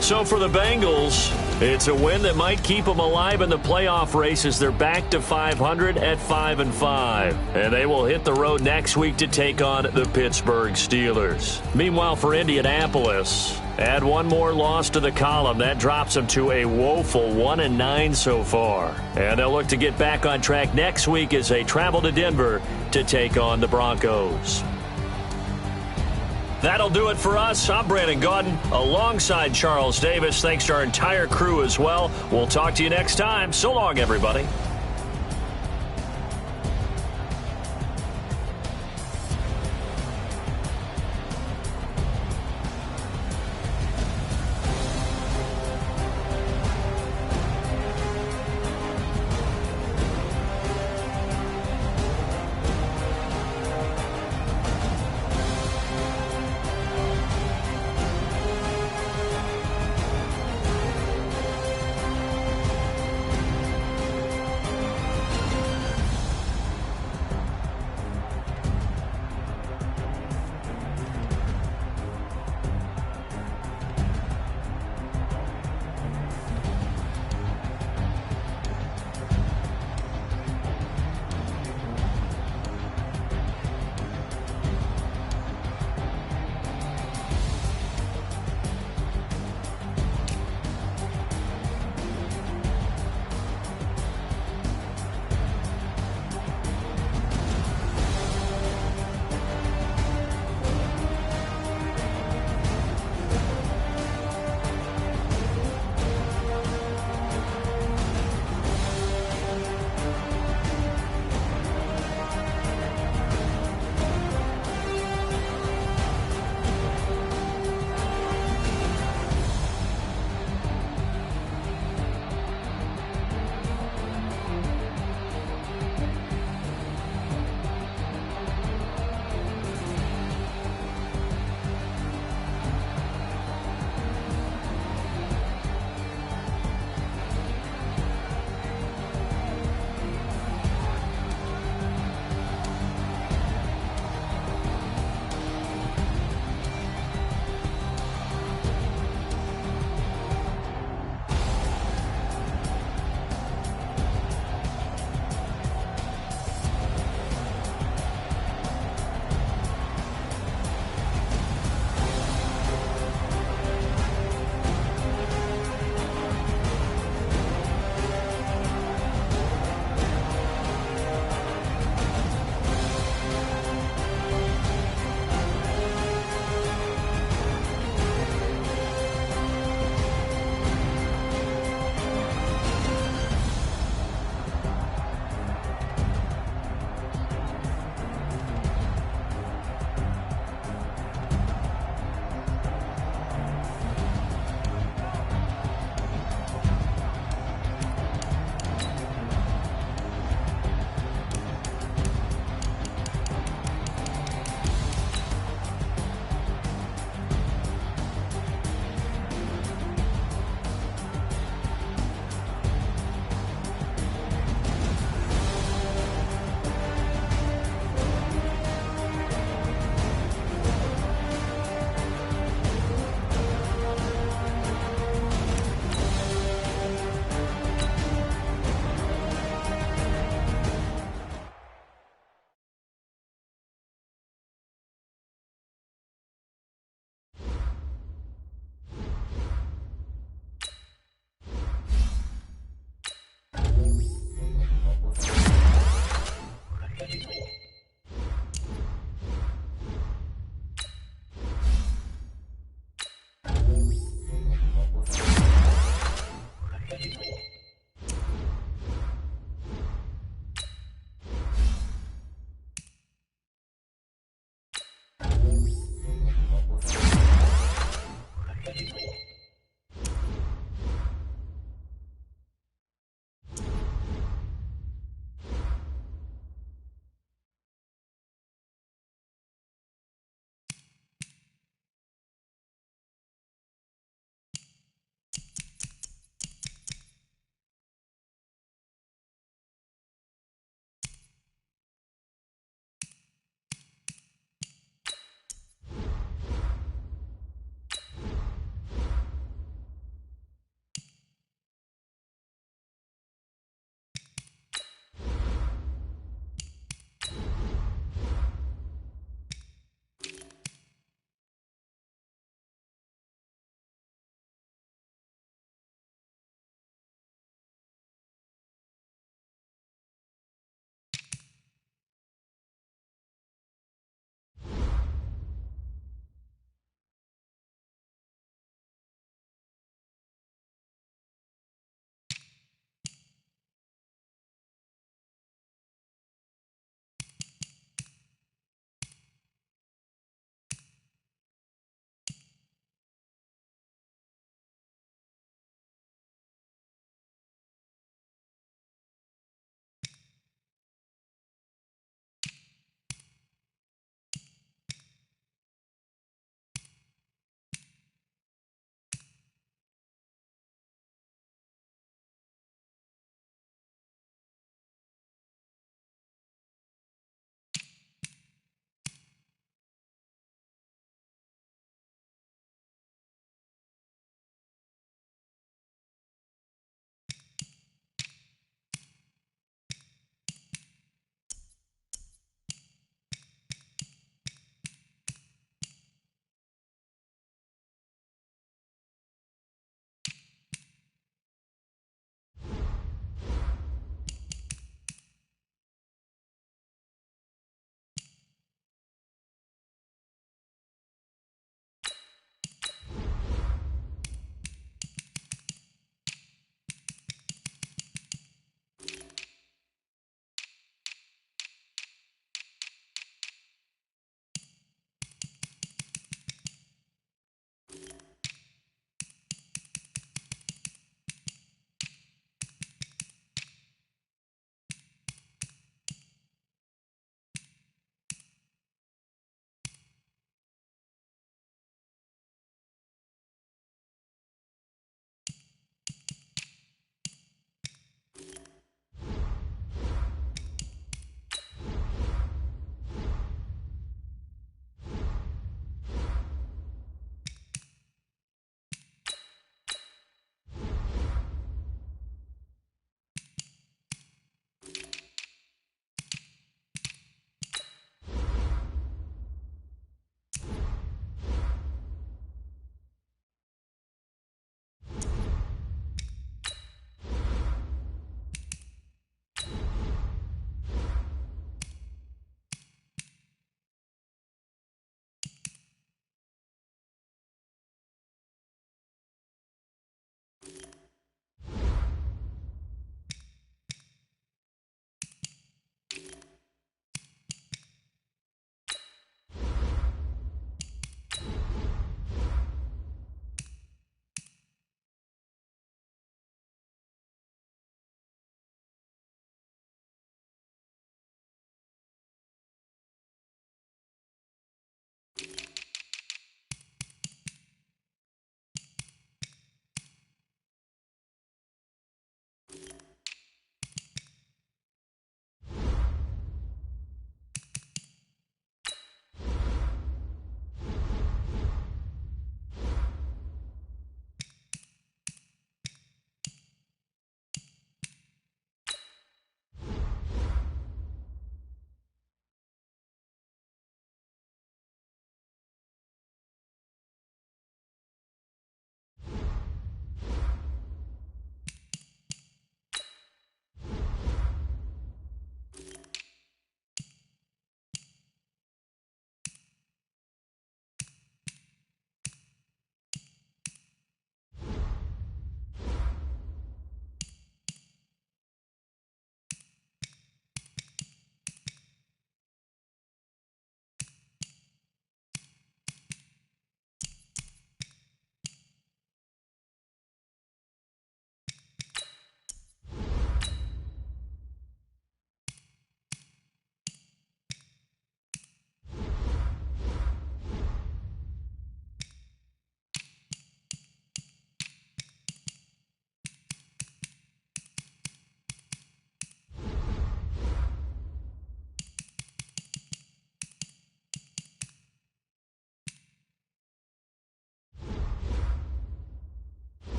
So for the Bengals, it's a win that might keep them alive in the playoff race as they're back to 500 at 5-5. And they will hit the road next week to take on the Pittsburgh Steelers. Meanwhile, for Indianapolis, add one more loss to the column. That drops them to a woeful 1-9 so far. And they'll look to get back on track next week as they travel to Denver to take on the Broncos. That'll do it for us. I'm Brandon Gaudin alongside Charles Davis. Thanks to our entire crew as well. We'll talk to you next time. So long, everybody.